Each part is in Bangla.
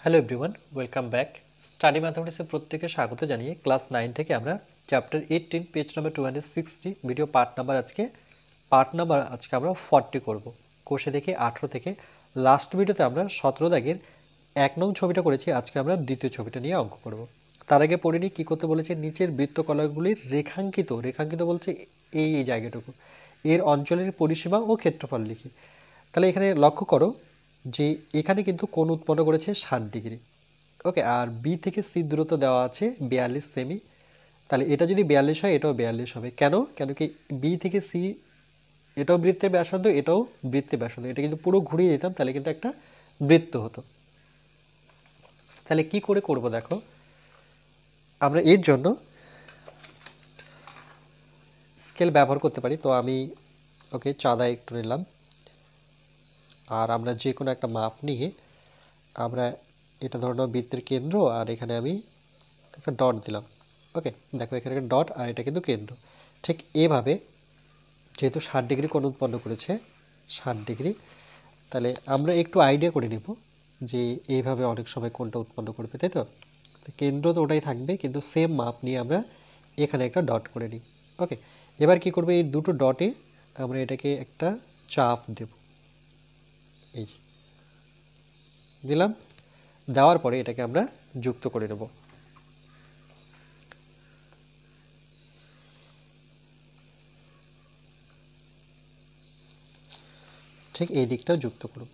Hello everyone, welcome back. Study ম্যাথমেটিক্সের প্রত্যেককে স্বাগত জানিয়ে ক্লাস 9 থেকে আমরা chapter 18 page number 260 video part number আজকে আমরা 40 করব। কোষে দেখে 18 থেকে লাস্ট ভিডিওতে আমরা 17 দাগের 1 নং ছবিটা করেছি। আজকে আমরা দ্বিতীয় ছবিটা নিয়ে অঙ্ক করব। তার আগে পড়ে নিই কী করতে বলেছে। নিচের বৃত্তকলাগুলির রেখাঙ্কিত বলছে এই জায়গাটুকু, এর অঞ্চলের পরিসীমা ও ক্ষেত্রফল লিখি। তাহলে এখানে লক্ষ্য করো যে এখানে কিন্তু কোণ উৎপন্ন করেছে 60 ডিগ্রি। ওকে, আর বি থেকে সি দূরত্ব দেওয়া আছে 42 সেমি। তাহলে এটা যদি 42 হয় এটাও 42 হবে। কেন কি বি থেকে সি এটাও বৃত্তের ব্যাসার্ধ, এটাও বৃত্তের ব্যাসার্ধ, এটা কিন্তু পুরো ঘুরিয়ে দিতাম তাহলে কিন্তু একটা বৃত্ত হতো। তাহলে কি করে করব দেখো, আমরা এর জন্য স্কেল ব্যবহার করতে পারি। তো আমি চাঁদা একটু নিলাম, আর আমরা যে কোনো একটা মাপ নিয়ে আমরা এটা ধরে নাও বৃত্তের কেন্দ্র, আর এখানে আমি একটা ডট দিলাম। ওকে, দেখো এখানে একটা ডট, আর এটা কিন্তু কেন্দ্র। ঠিক এভাবে যেহেতু 60 ডিগ্রি কোণ উৎপন্ন করেছে 60 ডিগ্রি, তাহলে আমরা একটু আইডিয়া করে নিব যে এইভাবে অনেক সময় কোণটা উৎপন্ন করবে, তাই তো। কেন্দ্র তো ওটাই থাকবে, কিন্তু সেম মাপ নিয়ে আমরা এখানে একটা ডট করে নিই। ওকে, এবার কি করবে, এই দুটো ডটে আমরা এটাকে একটা চাপ দেব। এই যে দিলাম, দেওয়ার পরে এটাকে আমরা যুক্ত করে নেব। ঠিক এই দিকটা যুক্ত করব।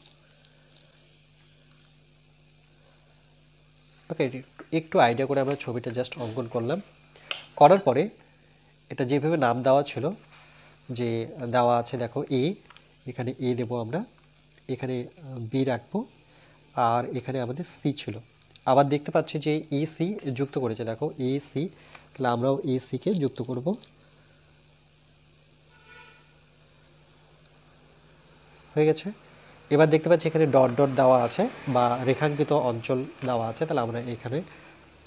ওকে, একটু আইডিয়া করে আমরা ছবিটা জাস্ট অঙ্কন করলাম। করার পরে এটা যেভাবে নাম দেওয়া ছিল, যে দেওয়া আছে দেখো এ, এখানে এ দেব আমরা, এখানে বি রাখবো, আর এখানে আমাদের সি ছিল। আবার দেখতে পাচ্ছি যে এ সি যুক্ত করেছে, দেখো এ সি, তাহলে আমরাও এ সিকে যুক্ত করব। হয়ে গেছে। এবার দেখতে পাচ্ছি এখানে ডট ডট দেওয়া আছে বা রেখাঙ্কিত অঞ্চল দেওয়া আছে, তাহলে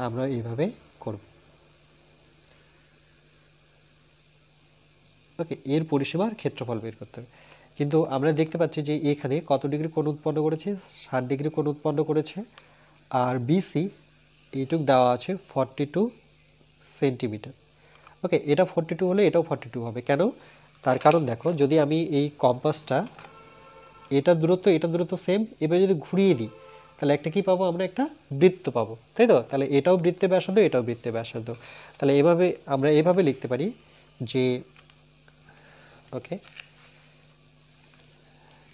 আমরা এইভাবে করব। ওকে, এর পরিসীমার ক্ষেত্রফল বের করতে হবে। কিন্তু আমরা দেখতে পাচ্ছি যে এখানে কত ডিগ্রি কোণ উৎপন্ন করেছে, 60 ডিগ্রি কোণ উৎপন্ন করেছে, আর বিসি এইটুক দেওয়া আছে 42 সেন্টিমিটার। ওকে, এটা 42 হলে এটাও 42 হবে। কেন? তার কারণ দেখো, যদি আমি এই কম্পাসটা এটা দূরত্ব সেম, এবার যদি ঘুরিয়ে দিই তাহলে একটা কি পাবো, আমরা একটা বৃত্ত পাবো, তাই তো। তাহলে এটাও বৃত্তের ব্যাসার্ধ, এটাও বৃত্তের ব্যাসার্ধ। তাহলে আমরা এভাবে লিখতে পারি যে ওকে,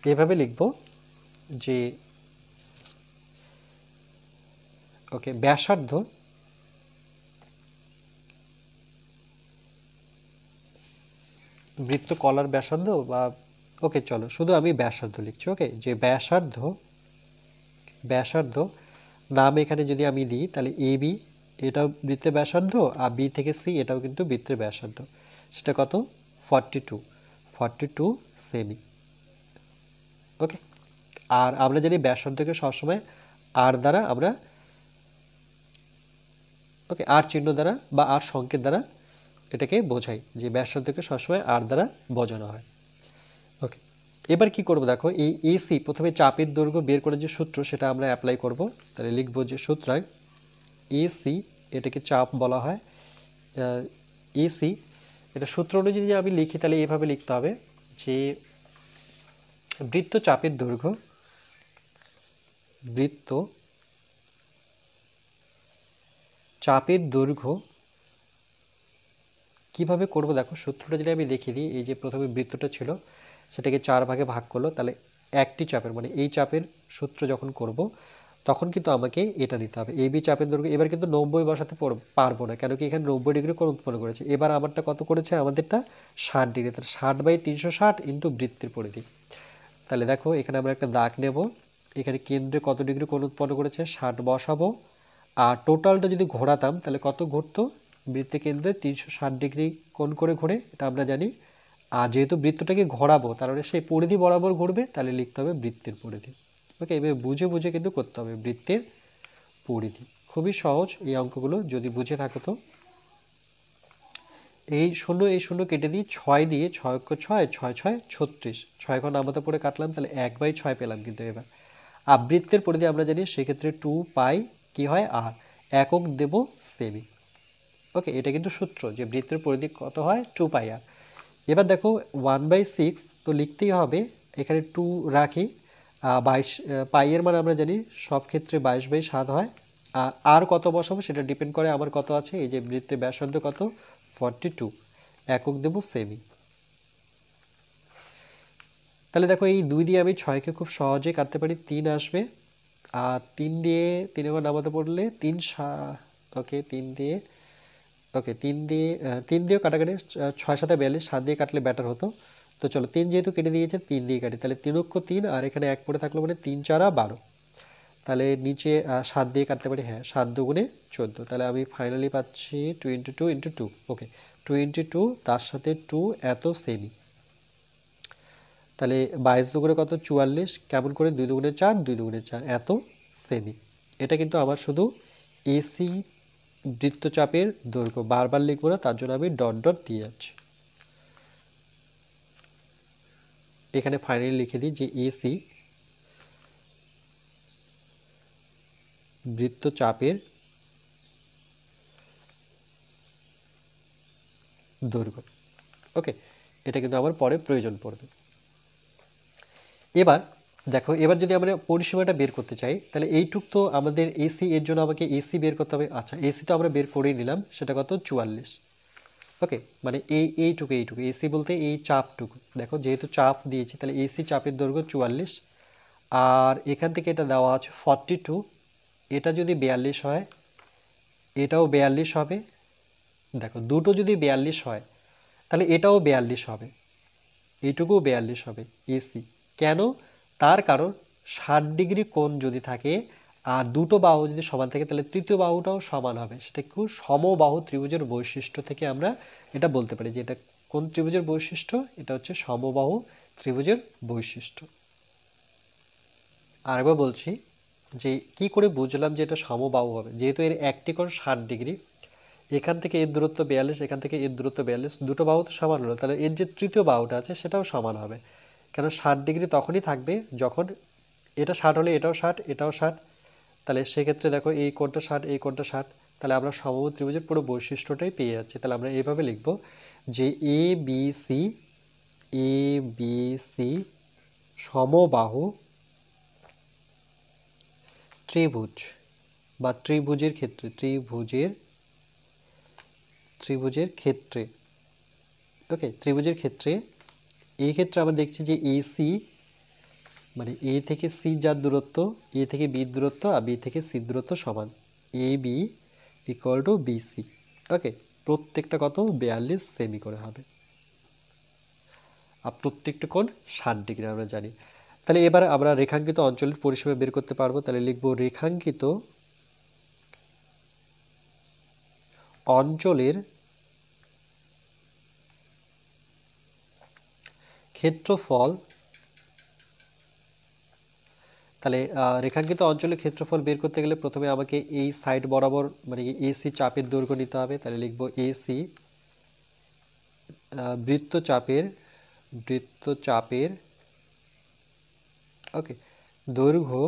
এভাবে লিখব যে ওকে, ব্যাসার্ধ বৃত্ত কলার ব্যাসার্ধ বা ওকে চলো শুধু আমি ব্যাসার্ধ লিখছি। ওকে, যে ব্যাসার্ধ নাম এখানে যদি আমি দিই তাহলে এ বি, এটাও বৃত্তের ব্যাসার্ধ, আর বি থেকে সি এটাও কিন্তু বৃত্তের ব্যাসার্ধ। সেটা কত? 42 সেমি। ওকে, আর আমরা জানি ব্যাসার্ধকে সবসময় আর দ্বারা আমরা আর চিহ্ন দ্বারা বা আর সংকেত দ্বারা এটাকে বোঝাই, যে ব্যাসার্ধকে সবসময় আর দ্বারা বোঝানো হয়। ওকে, এবার কি করব দেখো, এই এসি প্রথমে চাপের দৈর্ঘ্য বের করে যে সূত্র সেটা আমরা অ্যাপ্লাই করব। তাহলে লিখব যে সুতরাং এসি, এটাকে চাপ বলা হয়। এসি এটা সূত্র অনুযায়ী যদি আমি লিখি তাহলে এভাবে লিখতে হবে যে বৃত্ত চাপের দৈর্ঘ্য কিভাবে করব দেখো, সূত্রটা যদি আমি দেখিয়ে দিই। এই যে প্রথমে বৃত্তটা ছিল সেটাকে 4 ভাগে ভাগ করলো, তাহলে একটি চাপের মানে এই চাপের সূত্র যখন করব তখন কিন্তু আমাকে এটা নিতে হবে, এ বি চাপের দৈর্ঘ্য। এবার কিন্তু 90 বসাতে পারবো না, কেন কি এখানে 90 ডিগ্রি কোণ উৎপন্ন করেছে। এবার আমারটা কত করেছে, আমাদেরটা 60 ডিগ্রি, তাহলে 60/360 ইন্টু বৃত্তের পরিধি। তাহলে দেখো এখানে আমরা একটা দাগ নেব, এখানে কেন্দ্রে কত ডিগ্রি কোণ উৎপন্ন করেছে 60 বসাবো, আর টোটালটা যদি ঘোরাতাম তাহলে কত ঘুরতো, বৃত্তের কেন্দ্রে 360 ডিগ্রি কোণ করে ঘুরে, এটা আমরা জানি। আর যেহেতু বৃত্তটাকে ঘোরাবো তার মানে সেই পরিধি বরাবর ঘুরবে, তাহলে লিখতে হবে বৃত্তের পরিধি। ওকে, এবার বুঝে কিন্তু করতে হবে বৃত্তের পরিধি। খুবই সহজ এই অঙ্কগুলো, যদি বুঝে থাকো তো। এই শূন্য কেটে দিই, 6 দিয়ে 6 6 6 6 36, 6 ঘর নামাতে পড়ে কাটলাম, তাহলে 1/6 পেলাম কিন্তু এবার। আবৃত্তের পরিধি আমরা জানি, সেক্ষেত্রে 2 পাই কি হয় আর, একক দেব সেমি। ওকে, এটা কিন্তু সূত্র যে বৃত্তের পরিধি কত হয় 2 পাই আর। এবার দেখো 1/6 তো লিখতেই হবে, এখানে 2 রাখি, 22 পাইয়ের মান আমরা জানি সব ক্ষেত্রে 22/7 হয়। আর কত বসাবো সেটা ডিপেন্ড করে আমার কত আছে, এই যে বৃত্তের ব্যাসার্ধ কত 42, একক দেব সেমি। তাহলে দেখো এই 2 দিয়ে আমি 6কে খুব সহজে কাটতে পারি, 3 আসবে। আর 3 দিয়ে 3 এবার নামাতে পড়লে 3 ওকে 3 দিয়ে, ওকে 3 দিয়ে 3 দিয়েও কাটাকাটি, 6 7 42, 7 দিয়ে কাটলে বেটার হতো। তো চলো 3 যেহেতু কেটে দিয়েছে 3 দিয়ে কাটি, তাহলে 3 অক্ষ 3 আর এখানে 1 পড়ে থাকলো, মানে 3 4 12। তাহলে নিচে 7 দিয়ে কাটতে পারি, হ্যাঁ 7 দুগুণে 14, তাহলে আমি ফাইনালি পাচ্ছি 2 × 2 × 2, ওকে 2 × 2 তার সাথে 2 এত সেমি। তাহলে 22 দুগুণে কত 44, কেমন করে 2 দুগুণে 4, 2 দুগুণে 4 এত সেমি। এটা কিন্তু আমার শুধু এসি বৃত্তচাপের দৈর্ঘ্য, বারবার লিখবো না, তার জন্য আমি ডট ডট দিয়ে যাচ্ছি। এখানে ফাইনালি লিখে দিই যে এসি বৃত্তচাপের দৈর্ঘ্য। ওকে, এটা কিন্তু আমার পরে প্রয়োজন পড়বে। এবার দেখো, এবার যদি আমরা পরিসীমাটা বের করতে চাই, তাহলে এইটুক তো আমাদের এসি, এর জন্য আমাকে এসি বের করতে হবে। আচ্ছা, এসি তো আমরা বের করেই নিলাম, সেটা কত 44। ওকে, মানে এইটুকু এসি বলতে এই চাপটুকু, দেখো যেহেতু চাপ দিয়েছি তাহলে এসি চাপের দৈর্ঘ্য 44। আর এখান থেকে এটা দেওয়া আছে 42, এটা যদি 42 হয় এটাও 42 হবে। দেখো দুটো যদি 42 হয় তাহলে এটাও 42 হবে, এইটুকুও 42 হবে এসি। কেন? তার কারণ 60 ডিগ্রি কোণ যদি থাকে আর দুটো বাহু যদি সমান থাকে তাহলে তৃতীয় বাহুটাও সমান হবে। সেটা কি সমবাহু ত্রিভুজের বৈশিষ্ট্য থেকে আমরা এটা বলতে পারি যে এটা কোন ত্রিভুজের বৈশিষ্ট্য, এটা হচ্ছে সমবাহু ত্রিভুজের বৈশিষ্ট্য। আরেকবার বলছি যে কি করে বুঝলাম যে এটা সমবাহু হবে, যেহেতু এর একটি কোণ 60 ডিগ্রি, এখান থেকে এর দূরত্ব 42, এখান থেকে এর দূরত্ব 42, দুটো বাহু তো সমান হলো, তাহলে এর যে তৃতীয় বাহুটা আছে সেটাও সমান হবে। কেন 60 ডিগ্রি তখনই থাকবে যখন এটা 60 হলে এটাও 60, এটাও 60, তাহলে সেক্ষেত্রে দেখো এই কোণটা 60, এই কোণটা 60, তাহলে আমরা সমবাহু ত্রিভুজের পুরো বৈশিষ্ট্যটাই পেয়ে যাচ্ছি। তাহলে আমরা এইভাবে লিখব যে এ বি সি সমবাহু ত্রিভুজ বা ত্রিভুজের ক্ষেত্রে, ত্রিভুজের ক্ষেত্রে, ওকে ত্রিভুজের ক্ষেত্রে, এই ক্ষেত্রে আমরা দেখছি যে এসি মানে এ থেকে সি যার দূরত্ব, এ থেকে বি দূরত্ব আর বি থেকে সি দূরত্ব সমান, A B equal to BC. ওকে, প্রত্যেকটা কত 42 সেমি করে হবে, আর প্রত্যেকটা কোণ 60 ডিগ্রি আমরা জানি। তাহলে এবার আমরা রেখাঙ্কিত অঞ্চলের পরিসীমা বের করতে পারবো। তাহলে লিখব রেখাঙ্কিত অঞ্চলের ক্ষেত্রফল। তাহলে রেখাঙ্কিত অঞ্চলের ক্ষেত্রফল বের করতে গেলে প্রথমে আমাকে এই সাইড বরাবর মানে এসি চাপের দৈর্ঘ্য নিতে হবে। তাহলে লিখব এসি বৃত্তচাপের ওকে দৈর্ঘ্য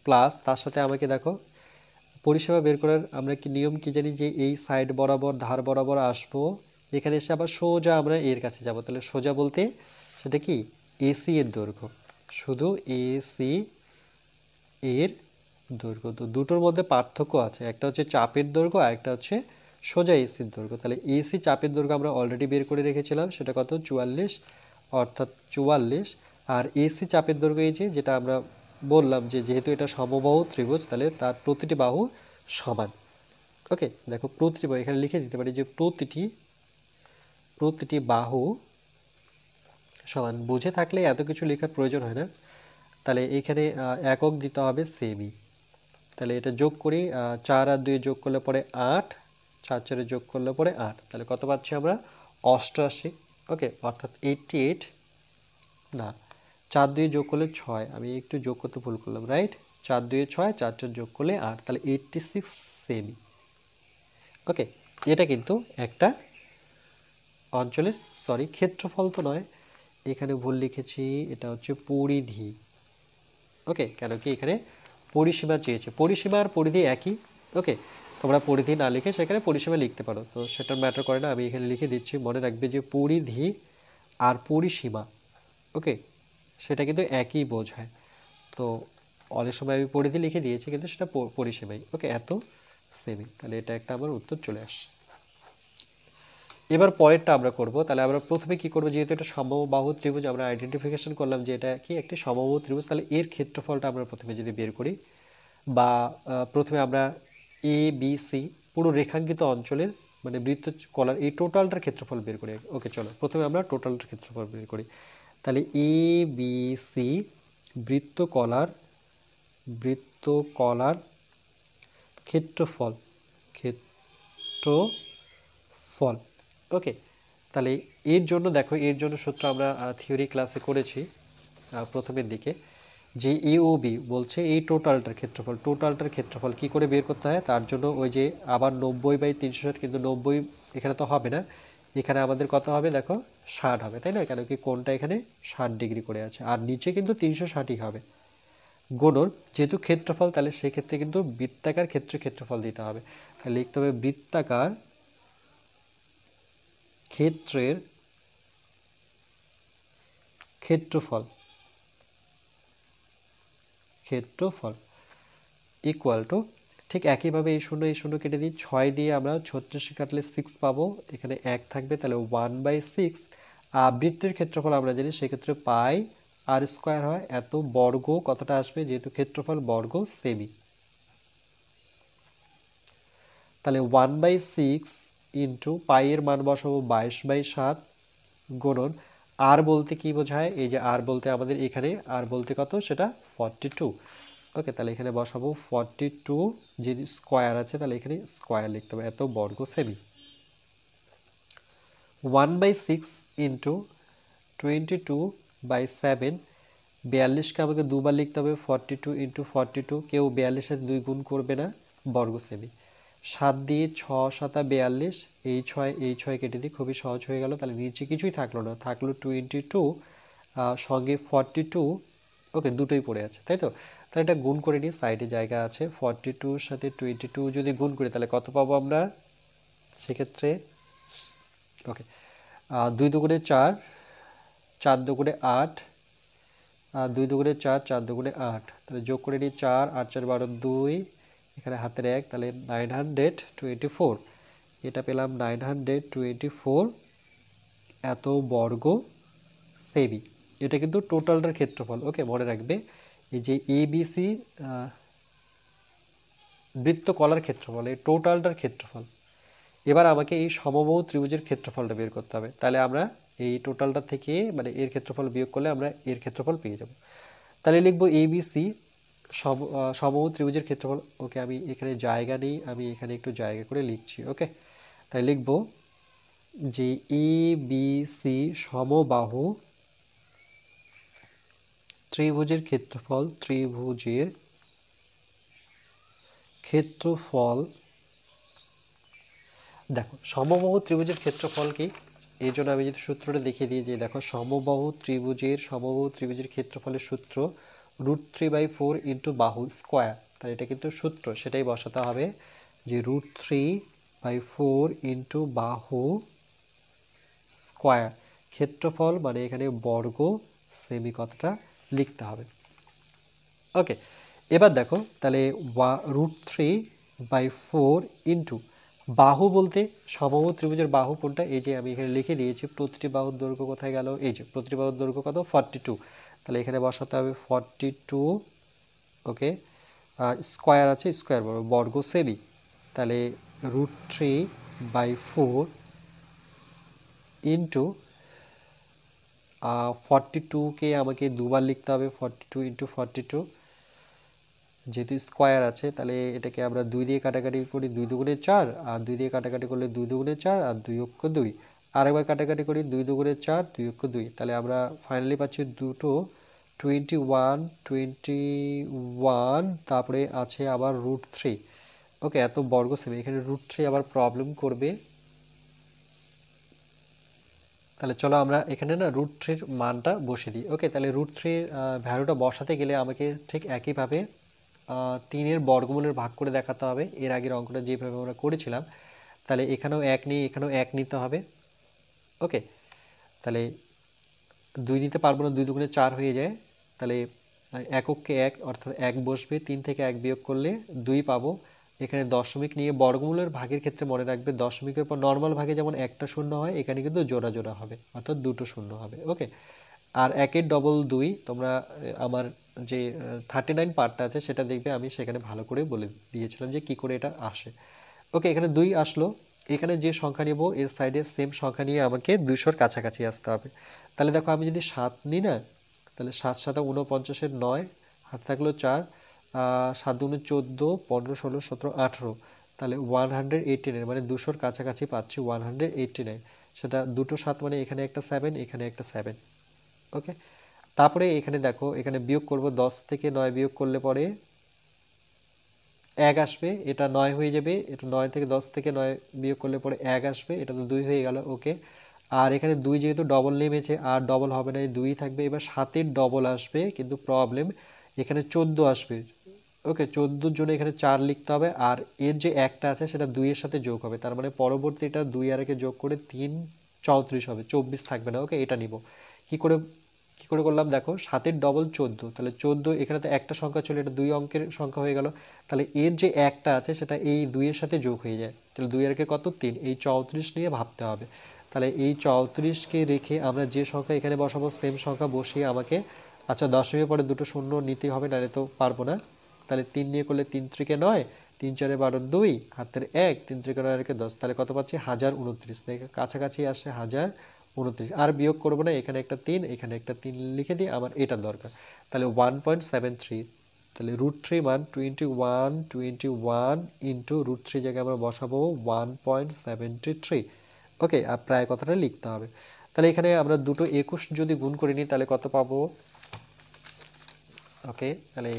প্লাস তার সাথে আমাকে দেখো পরিসীমা বের করার আমরা কি নিয়ম কি জানি যে এই সাইড বরাবর ধার বরাবর আসবো, এখানে এসে আবার সোজা আমরা এর কাছে যাব। তাহলে সোজা বলতে সেটা কি এসি এর দৈর্ঘ্য, শুধু এসি এর দৈর্ঘ্য। তো দুটোর মধ্যে পার্থক্য আছে, একটা হচ্ছে চাপের দৈর্ঘ্য আর একটা হচ্ছে সোজা এসির দৈর্ঘ্য। তাহলে এসি চাপের দৈর্ঘ্য আমরা অলরেডি বের করে রেখেছিলাম, সেটা কত 44, অর্থাৎ 44। আর এসি চাপের দৈর্ঘ্য এই যেটা আমরা বললাম যে যেহেতু এটা সমবাহু ত্রিভুজ তাহলে তার প্রতিটি বাহু সমান। ওকে, দেখো প্রতিটি বাহু এখানে লিখে দিতে পারি যে প্রতিটি বাহু সমান। বুঝে থাকলে এত কিছু লেখার প্রয়োজন হয় না। তাহলে এখানে একক দিতে হবে সেমি। তাহলে এটা যোগ করি, 4 আর 2 যোগ করলে পরে 8, 4 4 যোগ করলে পরে 8, তাহলে কত পাচ্ছি আমরা 88। ওকে, অর্থাৎ 88 না 4 2 যোগ করলে 6, আমি একটু যোগ করতে ভুল করলাম, রাইট 4 2 6, 4 4 যোগ করলে 8, তাহলে 86 সেমি। ওকে, এটা কিন্তু একটা অঞ্চলের ক্ষেত্রফল তো নয়, এখানে ভুল লিখেছি, এটা হচ্ছে পরিধি। ওকে, কেন কি এখানে পরিসীমা চেয়েছে, পরিসীমা আর পরিধি একই। ওকে, তোমরা পরিধি না লিখে সেখানে পরিসীমা লিখতে পারো, তো সেটা ম্যাটার করে না, আমি এখানে লিখে দিচ্ছি। মনে রাখবে যে পরিধি আর পরিসীমা, ওকে, সেটা কিন্তু একই বোঝায়। তো অনেক সময় আমি পরিধি লিখে দিয়েছি কিন্তু সেটা পরিসীমাই। ওকে, এত সেমি, তাহলে এটা একটা আমার উত্তর চলে আসছে। এবার পরেরটা আমরা করব। তাহলে আমরা প্রথমে কি করব, যেহেতু এটা সমবাহু ত্রিভুজ, আমরা আইডেন্টিফিকেশন করলাম যে এটা কি একটি সমবাহু ত্রিভুজ, তাহলে এর ক্ষেত্রফলটা আমরা প্রথমে যদি বের করি, বা প্রথমে আমরা এ বি সি পুরো রেখাঙ্কিত অঞ্চলের মানে বৃত্ত কলার এই টোটালটার ক্ষেত্রফল বের করি। ওকে, চলো প্রথমে আমরা টোটালটার ক্ষেত্রফল বের করি। তাহলে এ বি সি বৃত্তকলার ক্ষেত্রফল ক্ষেত্রফল ওকে, তাহলে এর জন্য দেখো, এর জন্য সূত্র আমরা থিওরি ক্লাসে করেছি প্রথমের দিকে, যে এ ও বি বলছে এই টোটালটার ক্ষেত্রফল কি করে বের করতে হয়, তার জন্য ওই যে আবার 90/360, কিন্তু 90 এখানে তো হবে না, এখানে আমাদের কত হবে দেখো 60 হবে, তাই না, কেন কি কোণটা এখানে 60 ডিগ্রি করে আছে, আর নিচে কিন্তু 360ই হবে গুণন, যেহেতু ক্ষেত্রফল, তাহলে সেক্ষেত্রে কিন্তু বৃত্তাকার ক্ষেত্রফল দিতে হবে। তাহলে লিখতে হবে বৃত্তাকার ক্ষেত্রের ক্ষেত্রফল ইকুয়াল টু, ঠিক একইভাবে এই শূন্য কেটে দিই, 6 দিয়ে আমরা 36 কাটলে 6 পাবো, এখানে 1 থাকবে, তাহলে 1/6। বৃত্তের ক্ষেত্রফল আমরা জানি, সেক্ষেত্রে পাই আর স্কোয়ার হয়, এত বর্গ কতটা আসবে, যেহেতু ক্ষেত্রফল বর্গ সেমি, তাহলে 1/6 ইন্টু পাই এর মান বসাবো 22/7 গুণন আর বলতে কি বোঝায়, এই যে আর বলতে আমাদের এখানে আর বলতে কত, সেটা 42। ওকে, তাহলে এখানে বসাবো 42, যদি স্কোয়ার আছে তাহলে এখানে স্কোয়ার লিখতে হবে, এত বর্গ সেমি। 1/6 ইন্টু 22/7, 42কে আমাকে দুবার লিখতে হবে, 42 ইন্টু 42, কেউ 42-এর 2 গুণ করবে না, বর্গ সেমি। 7 দিয়ে 6 7 42, এই 6 কেটে দিই, খুবই সহজ হয়ে গেল, তাহলে নিচে কিছুই থাকলো না, থাকলো 22 সঙ্গে 42, ওকে, দুটোই পড়ে আছে, তাই তো, তাহলে এটা গুণ করে নিই, সাইডে জায়গা আছে, 42-র সাথে 22 যদি গুণ করি তাহলে কত পাবো আমরা, সেক্ষেত্রে ওকে 2 দুগুণে 4, 4 দুগুণে 8, 2 দুগুণে 4, 4 দুগুণে 8, তাহলে যোগ করে নিই 4 8 4 12 2, এখানে হাতের 1, তাহলে 924, এটা পেলাম 924 এত বর্গ সেমি। এটা কিন্তু টোটালটার ক্ষেত্রফল। ওকে, মনে রাখবে এই যে এবিসি বৃত্তকলার ক্ষেত্রফল, এই টোটালটার ক্ষেত্রফল। এবার আমাকে এই সমবাহু ত্রিভুজের ক্ষেত্রফলটা বের করতে হবে, তাহলে আমরা এই টোটালটা থেকে মানে এর ক্ষেত্রফল বিয়োগ করলে আমরা এর ক্ষেত্রফল পেয়ে যাব। তাহলে লিখবো এবিসি সমবাহু ত্রিভুজের ক্ষেত্রফল। ওকে, আমি এখানে জায়গা নেই, আমি এখানে একটু জায়গা করে লিখছি। ওকে, তাই লিখবো যে এবিসি সমবাহু ত্রিভুজের ক্ষেত্রফল দেখো, সমবাহু ত্রিভুজের ক্ষেত্রফল কি, এই জন্য আমি যদি সূত্রটা দেখিয়ে দিই, যে দেখো সমবাহু ত্রিভুজের ক্ষেত্রফলের সূত্র √3/4 ইন্টু বাহু স্কোয়ার, তাহলে এটা কিন্তু সূত্র, সেটাই বসাতে হবে, যে √3/4 ইন্টু বাহু স্কোয়ার, ক্ষেত্রফল মানে এখানে বর্গ সেমি কথাটা লিখতে হবে। ওকে, এবার দেখো তাহলে √3/4 ইন্টু বাহু বলতে সমবাহু ত্রিভুজের বাহু কোনটা, এই যে আমি এখানে লিখে দিয়েছি, প্রতিটি বাহুর দৈর্ঘ্য কোথায় গেল, এই যে প্রতিটি বাহুর দৈর্ঘ্য কত 42, তাহলে এখানে বসাতে হবে 42। ওকে, স্কোয়ার আছে, স্কোয়ার বর্গ সেমি, তাহলে √3/4 ইন্টু 42কে আমাকে দুবার লিখতে হবে, 42 ইন্টু 42, যেহেতু স্কোয়ার আছে তাহলে এটাকে আমরা 2 দিয়ে কাটাকাটি করি, 2 দুগুণে 4, আর 2 দিয়ে কাটাকাটি করলে 2 দুগুণে 4 আর 2 অক্ষ 2, আরেকবার কাটাকাটি করি 2 দুগুণে 4 2 অক্ষ 2, তাহলে আমরা ফাইনালি পাচ্ছি দুটো 21, তারপরে আছে আবার √3। ওকে, এত বর্গ সেমি, এখানে √3 আবার প্রবলেম করবে, তাহলে চলো আমরা এখানে না √3 মানটা বসিয়ে দিই। ওকে, তাহলে √3 ভ্যালুটা বসাতে গেলে আমাকে ঠিক একইভাবে 3 বর্গমূলের ভাগ করে দেখাতে হবে। এর আগের অঙ্কটা যেভাবে আমরা করেছিলাম, তাহলে এখানেও 1 নিয়ে এখানেও 1 নিতে হবে। ওকে, তাহলে 2 নিতে পারবো না, 2 দুগুণে 4 হয়ে যায়। তাহলে এককে 1 অর্থাৎ 1 বসবে, 3 থেকে 1 বিয়োগ করলে 2 পাবো। এখানে দশমিক নিয়ে বর্গমূলের ভাগের ক্ষেত্রে মনে রাখবে দশমিকের পর নর্মাল ভাগে যেমন একটা শূন্য হয়, এখানে কিন্তু জোড়া জোড়া হবে, অর্থাৎ দুটো শূন্য হবে। ওকে, আর 1-এর ডবল 2, তোমরা আমার যে 39 পার্টটা আছে সেটা দেখবে, আমি সেখানে ভালো করে বলে দিয়েছিলাম যে কি করে এটা আসে। ওকে, এখানে 2 আসলো। এখানে যে সংখ্যা নেব এর সাইডে সেম সংখ্যা নিয়ে আমাকে 200-র কাছাকাছি আসতে হবে। তাহলে দেখো আমি যদি 7 নিই না, তাহলে 7 7 49-এর 9, হাতে থাকলো 4, 7 দুগুণে 14, 15 16 17 18, তাহলে 189, মানে 200-র কাছাকাছি পাচ্ছি 189। সেটা দুটো 7 মানে এখানে একটা 7, এখানে একটা 7। ওকে, তারপরে এখানে দেখো, এখানে বিয়োগ করব, 10 থেকে 9 বিয়োগ করলে পরে 1 আসবে, এটা 9 হয়ে যাবে। এটা 9 থেকে 10 থেকে 9 বিয়োগ করলে পরে 1 আসবে, এটা তো 2 হয়ে গেল। ওকে, আর এখানে 2 যেহেতু ডবল নেমেছে আর ডবল হবে না, 2 থাকবে। এবার 7-এর ডবল আসবে, কিন্তু প্রবলেম এখানে 14 আসবে। ওকে, 14-র জন্য এখানে 4 লিখতে হবে, আর এর যে একটা আছে সেটা 2 এর সাথে যোগ হবে, তার মানে পরবর্তীটা 2 আর 1 যোগ করে 3 34 হবে, 24 থাকবে না। ওকে, এটা নিব। কি করে করলাম দেখো, 7-এর ডবল 14, তাহলে 14, এখানে তো একটা সংখ্যা ছিল, এটা 2 অঙ্কের সংখ্যা হয়ে গেল। তাহলে এর যে একটা আছে সেটা এই 2 এর সাথে যোগ হয়ে যায়, তাহলে 2 আর 1 কত, 3, এই 34 নিয়ে ভাবতে হবে। তাহলে এই 34-কে রেখে আমরা যে সংখ্যা এখানে বসাবো সেম সংখ্যা বসিয়ে আমাকে, আচ্ছা দশমিকের পরে দুটো শূন্য নিতে হবে, নাহলে তো পারবো না। তাহলে 3 নিয়ে করলে 3 3-কে 9, 3 4-এ 12, 2 হাতের 1, 3 3-কে 9 আর 10, তাহলে কত পাচ্ছি, 1029। কাছাকাছি আসে 1029। আর বিয়োগ করবো না, এখানে একটা 3, এখানে একটা 3 লিখে দিই, আমার এটা দরকার। তাহলে 1.73, তাহলে √3 মান 21 ইন্টু √3 জায়গায় আমরা বসাবো 1.73। ওকে, আর প্রায় কথাটা লিখতে হবে। তাহলে এখানে আমরা দুটো 21 যদি গুণ করে নিই তাহলে কত পাবো। ওকে, তাহলে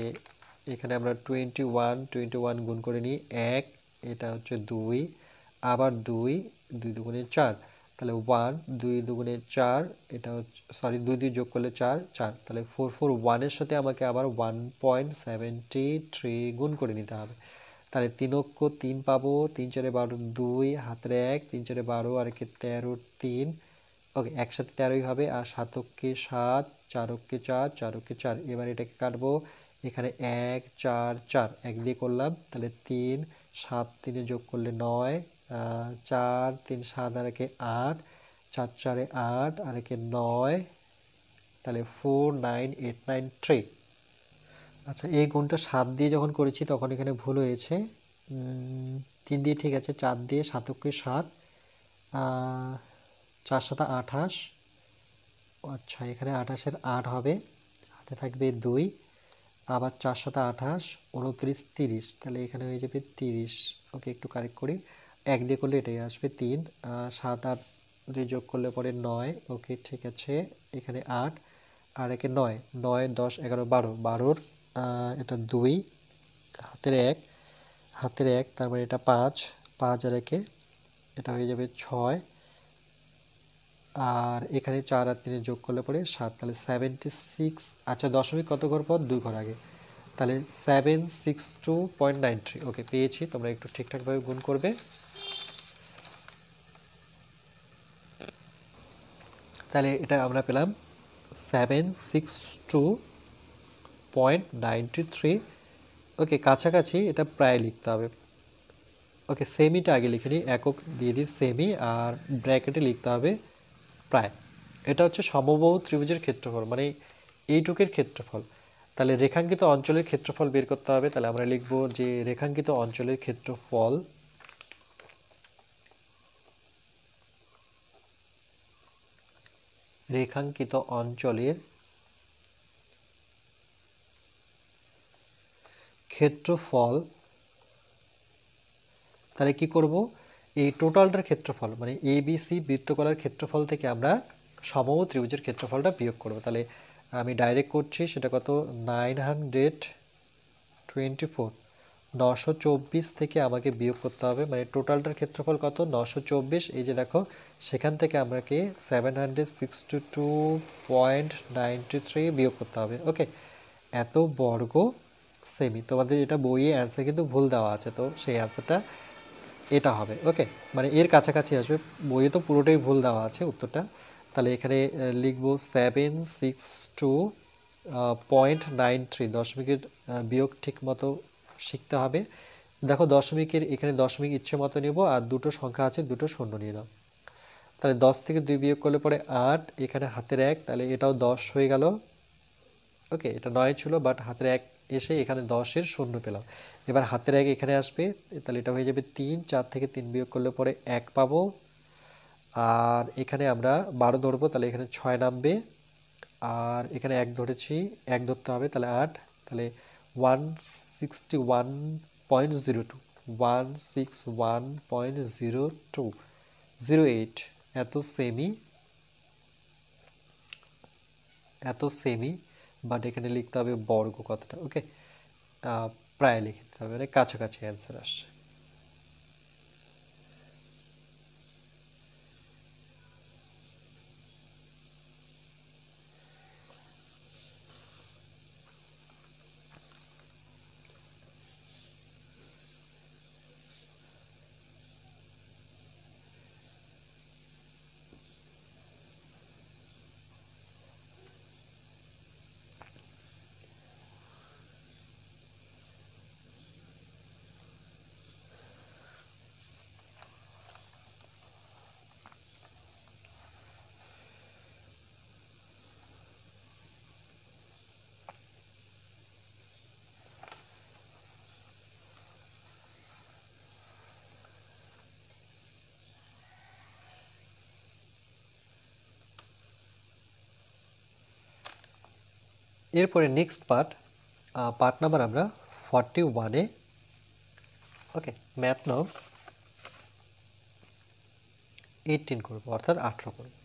এখানে আমরা 21 গুণ করে নিই 1, এটা হচ্ছে 2, আবার 2 2 দুগুণে 4, তাহলে 1 2 দুগুণে 4, এটা হচ্ছে সরি 2 দিয়ে যোগ করলে 4 4, তাহলে 441 এর সাথে আমাকে আবার 1.73 গুণ করে নিতে হবে। তাহলে 3 অক্ষ 3 পাবো, 3 4-এ 12, 2 হাতের 1, 3 4-এ 12 আর 13, 3। ওকে, একসাথে 13ই হবে, আর 7 অক্ষে 7, 4 অক্ষে 4, 4 অক্ষে 4। এবার এটাকে কাটবো, এখানে 1 4 4 1 দিয়ে করলাম, তাহলে 3 7 3-এ যোগ করলে 9, 4 3 7 আর 8, 4 4-এ 8 আর 9, তাহলে 49893। আচ্ছা, এই গুণটা 7 দিয়ে যখন করেছি তখন এখানে ভুল হয়েছে, 3 দিয়ে ঠিক আছে, 4 দিয়ে, 7 অক্ষে 7, 4 7 28। আচ্ছা, এখানে 28-এর 8 হবে, হাতে থাকবে 2, আবার 4 7 28, 29 30, তাহলে এখানে হয়ে যাবে 30। ওকে, একটু কারেক্ট করি, 1 দিয়ে করলে এটাই আসবে 3, 7 8 দিয়ে যোগ করলে পরে 9। ওকে, ঠিক আছে, এখানে 8 আর 1-এ 9, 9 10 11 12, 12-র এটা 2, হাতের 1, তার মানে এটা 5, 5 আর 1-এ এটা হয়ে যাবে 6, আর এখানে 4 আর 3 যোগ করলে পরে 7, তাহলে 76। আচ্ছা, দশমিক কত ঘর পর, 2 ঘর আগে, তাহলে 762.93। ওকে, পেয়েছি, তোমরা একটু ঠিকঠাকভাবে গুণ করবে। তাহলে এটা আমরা পেলাম 762.93। ওকে, কাছাকাছি, এটা প্রায় লিখতে হবে। ওকে, সেমিটা আগে লিখে নিই, একক দিয়ে দিই সেমি, আর ব্র্যাকেটে লিখতে হবে প্রায়। এটা হচ্ছে সমবাহু ত্রিভুজের ক্ষেত্রফল, মানে এইটুকের ক্ষেত্রফল। তাহলে রেখাঙ্কিত অঞ্চলের ক্ষেত্রফল বের করতে হবে, তাহলে আমরা লিখব যে রেখাঙ্কিত অঞ্চলের ক্ষেত্রফল তাহলে কি করব, এই টোটালটার ক্ষেত্রফল মানে ABC বৃত্তকলার ক্ষেত্রফল থেকে আমরা সমবাহু ত্রিভুজের ক্ষেত্রফলটা বিয়োগ করব। তাহলে আমি ডাইরেক্ট করছি, সেটা কত, 924। 924 থেকে আমাকে বিয়োগ করতে হবে, মানে টোটালটার ক্ষেত্রফল কত 924। এই যে দেখো সেখান থেকে আমাকে 762.93 বিয়োগ করতে হবে। ওকে, এত বর্গ সেমি। তোমাদের এটা বইয়ে অ্যান্সার কিন্তু ভুল দেওয়া আছে, তো সেই অ্যান্সারটা এটা হবে। ওকে, মানে এর কাছাকাছি আসবে, বইয়ে তো পুরোটাই ভুল দেওয়া আছে উত্তরটা। তাহলে এখানে লিখবো 762.93। দশমিকের বিয়োগ ঠিক মতো শিখতে হবে। দেখো দশমিকের এখানে দশমিক ইচ্ছে মতো নেব, আর দুটো সংখ্যা আছে দুটো শূন্য নিয়ে নাও। তাহলে 10 থেকে 2 বিয়োগ করলে পরে 8, এখানে হাতের 1, তাহলে এটাও 10 হয়ে গেল। ওকে, এটা 9 ছিল বাট হাতের 1 এসে এখানে 10-এর শূন্য পেলাম। এবার হাতের 1 এখানে আসবে, তাহলে এটা হয়ে যাবে 3। 4 থেকে 3 বিয়োগ করলে পরে 1 পাবো। আর এখানে আমরা 12 ধরবো, তাহলে এখানে 6 নামবে। আর এখানে 1 ধরেছি, 1 ধরতে হবে, তাহলে 8। তাহলে 161.02, 161.0208। এত সেমি, বাট এখানে লিখতে হবে বর্গ কথাটা। ওকে, প্রায় লিখে দিতে হবে, মানে কাছাকাছি অ্যান্সার আসছে। এরপরে নেক্সট পার্ট নাম্বার আমরা 41-এ, ওকে, ম্যাথ নাও 18 করবো, অর্থাৎ 18 করবো।